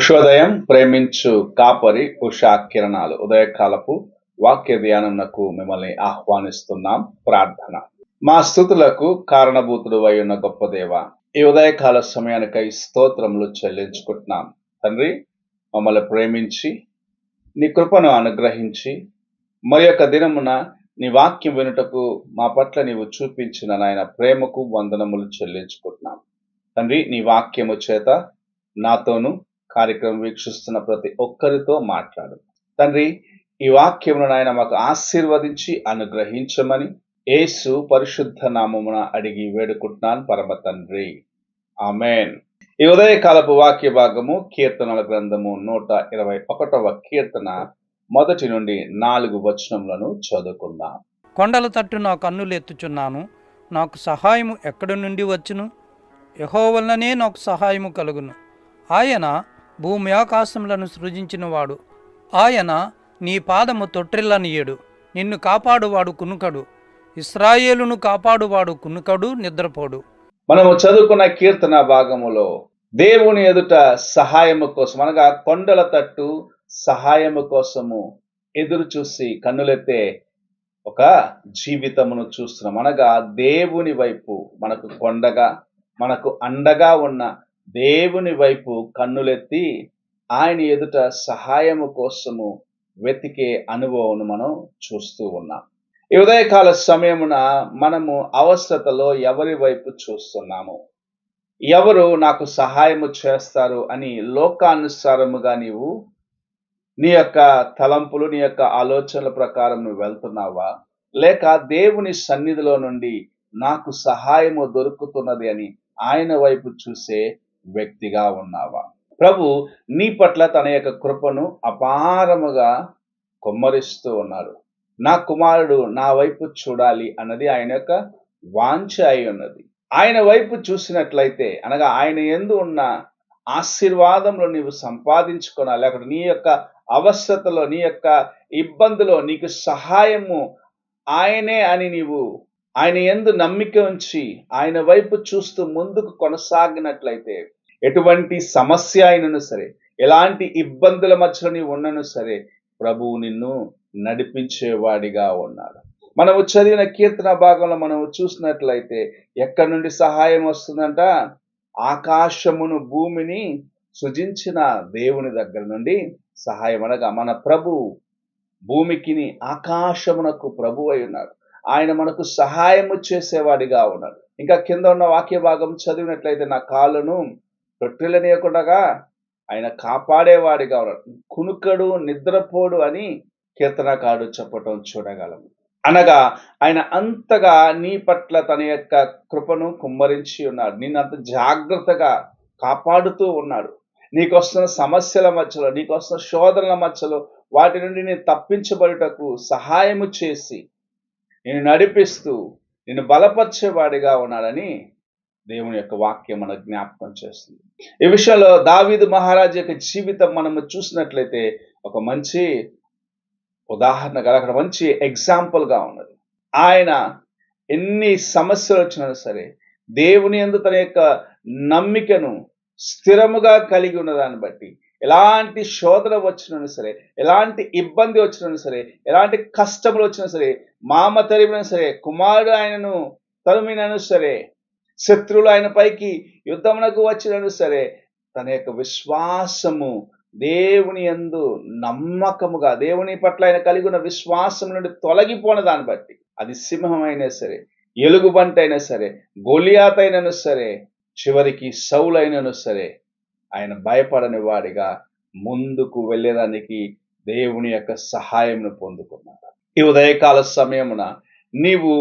ఉషోదయం ప్రేమించు కాపరి ఉషా కిరణాలు ఉదయకాలపు వాక్య ధ్యానంకు మిమ్మల్ని ఆహ్వానిస్తున్నాం. ప్రార్థన. మా స్తుతులకు కారణభూతుడు అయి ఉన్న గొప్ప దేవ, ఈ ఉదయకాల సమయానికై స్తోత్రములు చెల్లించుకుంటున్నాం. తండ్రి, మమ్మల్ని ప్రేమించి నీ కృపను అనుగ్రహించి మరి యొక్క దినమున నీ వాక్యం వినుటకు మా పట్ల నీవు చూపించిన నాయన ప్రేమకు వందనములు చెల్లించుకుంటున్నాం. తండ్రి, నీ వాక్యము చేత నాతోనూ కార్యక్రమం వీక్షిస్తున్న ప్రతి ఒక్కరితో మాట్లాడు. తండ్రి, ఈ వాక్యమును నాయన మాకు ఆశీర్వదించి అనుగ్రహించమని యేసు పరిశుద్ధ నామమున అడిగి వేడుకుంటున్నాను పరమ తండ్రి, ఆమేన్. ఈ ఉదయకాలపు వాక్య భాగము కీర్తనల గ్రంథము 121వ కీర్తన 1 నుండి 4 వచనములను చదువుకుందాం. కొండల తట్టు నా కన్నులు ఎత్తుచున్నాను, నాకు సహాయము ఎక్కడి నుండి వచ్చును? యెహోవా వలననే నాకు సహాయము కలుగును. ఆయన భూమి ఆకాశములను సృజించినవాడు. ఆయన నీ పాదము తొట్టిల్లనీయడు. నిన్ను కాపాడువాడు కునుకడు. ఇశ్రాయేలును కాపాడువాడు కునుకడు, నిద్రపోడు. మనము చదువుకున్న కీర్తన భాగములో దేవుని ఎదుట సహాయము కోసం, అనగా కొండల తట్టు సహాయము కోసము ఎదురు చూసి కన్నులెత్తే ఒక జీవితమును చూస్తున్నాం. అనగా దేవుని వైపు, మనకు కొండగా మనకు అండగా ఉన్న దేవుని వైపు కన్నులెత్తి ఆయన ఎదుట సహాయము కోసము వెతికే అనుభవం మనం చూస్తూ ఉన్నాం. ఈ ఉదయకాల సమయమున మనము అవసరతలో ఎవరి వైపు చూస్తున్నాము? ఎవరు నాకు సహాయము చేస్తారు అని లోకానుసారముగా నీవు నీ యొక్క తలంపులు, నీ యొక్క ఆలోచనల ప్రకారం నువ్వు వెళ్తున్నావా? లేక దేవుని సన్నిధిలో నుండి నాకు సహాయము దొరుకుతున్నది అని ఆయన వైపు చూసే వ్యక్తిగా ఉన్నావా? ప్రభు నీ పట్ల తన యొక్క కృపను అపారముగా కుమ్మరిస్తూ ఉన్నాడు. నా కుమారుడు నా వైపు చూడాలి అన్నది ఆయన యొక్క వాంఛ అయి ఉన్నది. ఆయన వైపు చూసినట్లయితే, అనగా ఆయన యందు ఉన్న ఆశీర్వాదంలో నీవు సంపాదించుకోవాలి. లేకపోతే నీ యొక్క అవసరతలో, నీ యొక్క ఇబ్బందిలో నీకు సహాయము ఆయనే అని నీవు ఆయన యందు నమ్మిక ఉంచి ఆయన వైపు చూస్తూ ముందుకు కొనసాగినట్లయితే, ఎటువంటి సమస్య అయినను సరే, ఎలాంటి ఇబ్బందుల మధ్యలో నీవు ఉన్నను సరే, ప్రభువు నిన్ను నడిపించేవాడిగా ఉన్నాడు. మనము చదివిన కీర్తన భాగంలో మనము చూసినట్లయితే ఎక్కడి నుండి సహాయం వస్తుందంట? ఆకాశమును భూమిని సృజించిన దేవుని దగ్గర నుండి సహాయం. అనగా మన ప్రభు భూమికిని ఆకాశమునకు ప్రభు అయి ఉన్నాడు. ఆయన మనకు సహాయము చేసేవాడిగా ఉన్నాడు. ఇంకా కింద ఉన్న వాక్య భాగం చదివినట్లయితే, నా కాళ్ళను తొట్టిల్లనీయకుండా ఆయన కాపాడేవాడిగా ఉన్నాడు, కునుకడు, నిద్రపోడు అని కీర్తనకారుడు చెప్పటం చూడగలము. అనగా ఆయన అంతగా నీ పట్ల తన యొక్క కృపను కుమ్మరించి ఉన్నాడు. నిన్ను అంత జాగ్రత్తగా కాపాడుతూ ఉన్నాడు. నీకు వస్తున్న సమస్యల మధ్యలో, నీకు వస్తున్న శోధనల మధ్యలో వాటి నుండి నేను తప్పించబడుటకు సహాయము చేసి నిన్ను నడిపిస్తూ నిన్ను బలపరిచేవాడిగా ఉన్నాడని దేవుని యొక్క వాక్యం మనకు జ్ఞాపకం చేస్తుంది. ఈ విషయంలో దావీదు మహారాజు యొక్క జీవితం మనము చూసినట్లయితే ఒక మంచి ఉదాహరణగా, అక్కడ మంచి ఎగ్జాంపుల్గా ఉన్నది. ఆయన ఎన్ని సమస్యలు వచ్చినా సరే దేవుని యందు తన యొక్క నమ్మికను స్థిరముగా కలిగి ఉన్నదాన్ని బట్టి, ఎలాంటి శోధన వచ్చినా సరే, ఎలాంటి ఇబ్బంది వచ్చినా సరే, ఎలాంటి కష్టములు వచ్చినా సరే, మామ తరిమినా సరే, కుమారుడు ఆయనను తరిమినను సరే, శత్రువులు ఆయన పైకి యుద్ధమునకు వచ్చినను సరే, తన యొక్క విశ్వాసము దేవుని యందు నమ్మకముగా, దేవుని పట్ల ఆయన కలిగి ఉన్న విశ్వాసం నుండి తొలగిపోయిన దాన్ని బట్టి, అది సింహం అయినా సరే, ఎలుగుబంటి అయినా సరే, గొలియాత్ అయినను సరే, చివరికి సౌలైనను సరే, ఆయన భయపడని వాడిగా ముందుకు వెళ్ళేదానికి దేవుని యొక్క సహాయంను పొందుకున్నాడు. ఈ ఉదయకాల సమయమున నీవు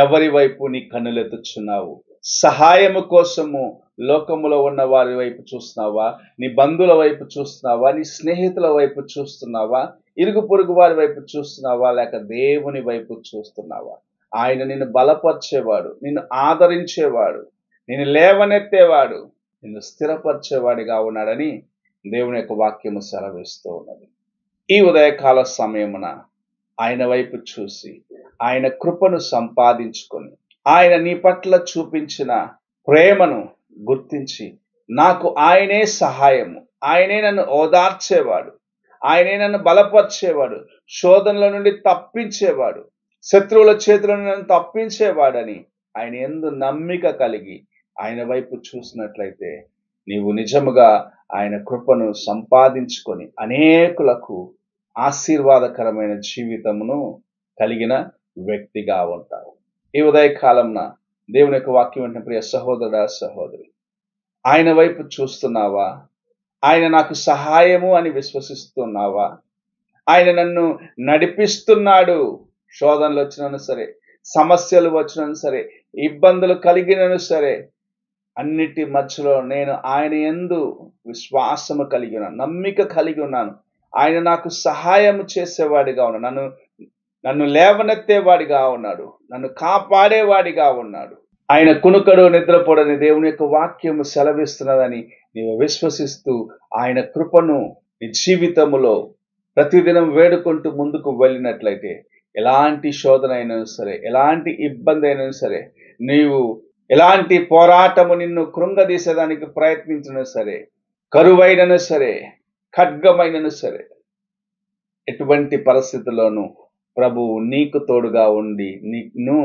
ఎవరి వైపు నీ కన్నులెత్తుచున్నావు? సహాయము కోసము లోకములో ఉన్న వారి వైపు చూస్తున్నావా? నీ బంధువుల వైపు చూస్తున్నావా? నీ స్నేహితుల వైపు చూస్తున్నావా? ఇరుగు పొరుగు వారి వైపు చూస్తున్నావా? లేక దేవుని వైపు చూస్తున్నావా? ఆయన నిన్ను బలపరిచేవాడు, నిన్ను ఆదరించేవాడు, నిన్ను లేవనెత్తేవాడు, నిన్ను స్థిరపరిచేవాడిగా ఉన్నాడని దేవుని యొక్క వాక్యము సెలవిస్తూ ఉన్నది. ఈ ఉదయకాల సమయమున ఆయన వైపు చూసి ఆయన కృపను సంపాదించుకొని, ఆయన నీ పట్ల చూపించిన ప్రేమను గుర్తించి, నాకు ఆయనే సహాయము, ఆయనే నన్ను ఓదార్చేవాడు, ఆయనే నన్ను బలపరిచేవాడు, శోధనల నుండి తప్పించేవాడు, శత్రువుల చేతుల నుండి నన్ను తప్పించేవాడని ఆయన యందు నమ్మిక కలిగి ఆయన వైపు చూసినట్లయితే నీవు నిజముగా ఆయన కృపను సంపాదించుకొని అనేకులకు ఆశీర్వాదకరమైన జీవితమును కలిగిన వ్యక్తిగా ఉంటావు. ఈ ఉదయకాలంన దేవుని యొక్క వాక్యం అంటే ప్రియ సహోదరుడా, సహోదరి, ఆయన వైపు చూస్తున్నావా? ఆయన నాకు సహాయము అని విశ్వసిస్తున్నావా? ఆయన నన్ను నడిపిస్తున్నాడు. శోధనలు వచ్చినను సరే, సమస్యలు వచ్చినను సరే, ఇబ్బందులు కలిగినను సరే, అన్నిటి మధ్యలో నేను ఆయన యందు విశ్వాసము కలిగి ఉన్నాను, నమ్మిక కలిగి ఉన్నాను. ఆయన నాకు సహాయం చేసేవాడిగా ఉన్నాడు, నన్ను లేవనెత్తేవాడిగా ఉన్నాడు, నన్ను కాపాడేవాడిగా ఉన్నాడు. ఆయన కునుకడు నిద్రపోడని దేవుని యొక్క వాక్యము సెలవిస్తున్నదని నీవు విశ్వసిస్తూ ఆయన కృపను నీ జీవితములో ప్రతిదినం వేడుకుంటూ ముందుకు వెళ్ళినట్లయితే ఎలాంటి శోధన అయినా సరే, ఎలాంటి ఇబ్బంది అయినా సరే, నీవు ఎలాంటి పోరాటము నిన్ను కృంగదీసేదానికి ప్రయత్నించినా సరే, కరువైనను సరే, ఖడ్గమైనను సరే, ఎటువంటి పరిస్థితుల్లోనూ ప్రభువు నీకు తోడుగా ఉండి నిన్ను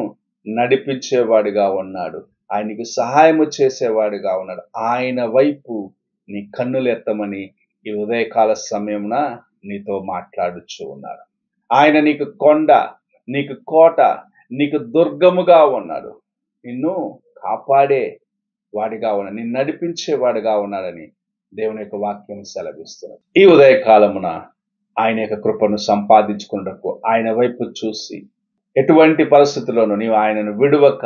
నడిపించేవాడిగా ఉన్నాడు. ఆయనకు సహాయము చేసేవాడిగా ఉన్నాడు. ఆయన వైపు నీ కన్నులు ఎత్తమని ఈ ఉదయకాల సమయమున నీతో మాట్లాడుచూ ఉన్నాడు. ఆయన నీకు కొండ, నీకు కోట, నీకు దుర్గముగా ఉన్నాడు. నిన్ను కాపాడే వాడిగా ఉన్నాడు, నిన్ను నడిపించేవాడిగా ఉన్నాడని దేవుని యొక్క వాక్యం సెలవిస్తున్నది. ఈ ఉదయకాలమున ఆయన యొక్క కృపను సంపాదించుకున్నకు ఆయన వైపు చూసి ఎటువంటి పరిస్థితుల్లోనూ నీవు ఆయనను విడువక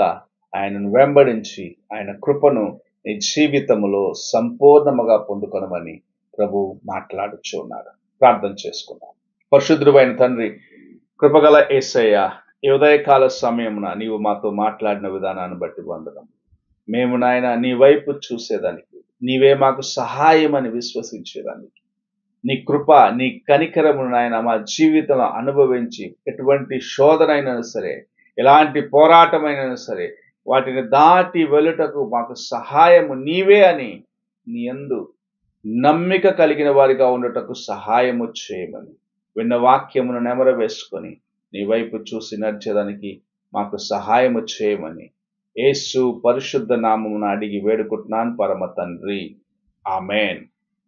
ఆయనను వెంబడించి ఆయన కృపను నీ జీవితములో సంపూర్ణముగా పొందుకొనమని ప్రభు మాట్లాడుచూ ఉన్నాడు. ప్రార్థన చేసుకున్నాం. పరిశుద్ధుడైన తండ్రి, కృపగల యేసయ్య, ఈ ఉదయకాల సమయమున నీవు మాతో మాట్లాడిన విధానాన్ని బట్టి వందనం. మేము నాయన నీ వైపు చూసేదానికి, నీవే మాకు సహాయం అని విశ్వసించేదానికి, నీ కృప, నీ కనికరమును నాయన మా జీవితంలో అనుభవించి ఎటువంటి శోధన అయినా సరే, ఎలాంటి పోరాటమైనా సరే, వాటిని దాటి వెళ్ళుటకు మాకు సహాయము నీవే అని నీ యందు నమ్మిక కలిగిన వారిగా ఉండటకు సహాయము చేయమని విన్న వాక్యమును నెమరవేసుకొని నీ వైపు చూసి నడిచేదానికి మాకు సహాయము చేయమని యేసు పరిశుద్ధ నామమున అడిగి వేడుకుంటున్నాను పరమ తండ్రి, ఆమేన్.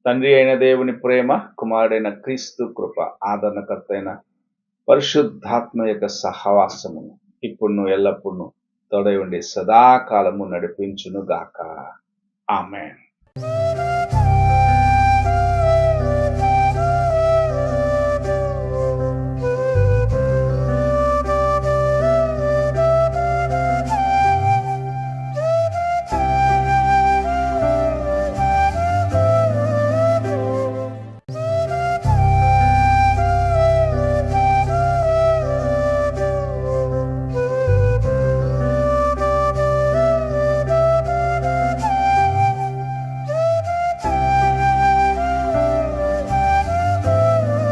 తండ్రి అయిన దేవుని ప్రేమ, కుమారుడైన క్రీస్తు కృప, ఆదరణకర్త అయిన పరిశుద్ధాత్మ యొక్క సహవాసమును ఇప్పుడు ఎల్లప్పుడూ తోడై ఉండి సదాకాలము నడిపించును గాక. ఆమేన్.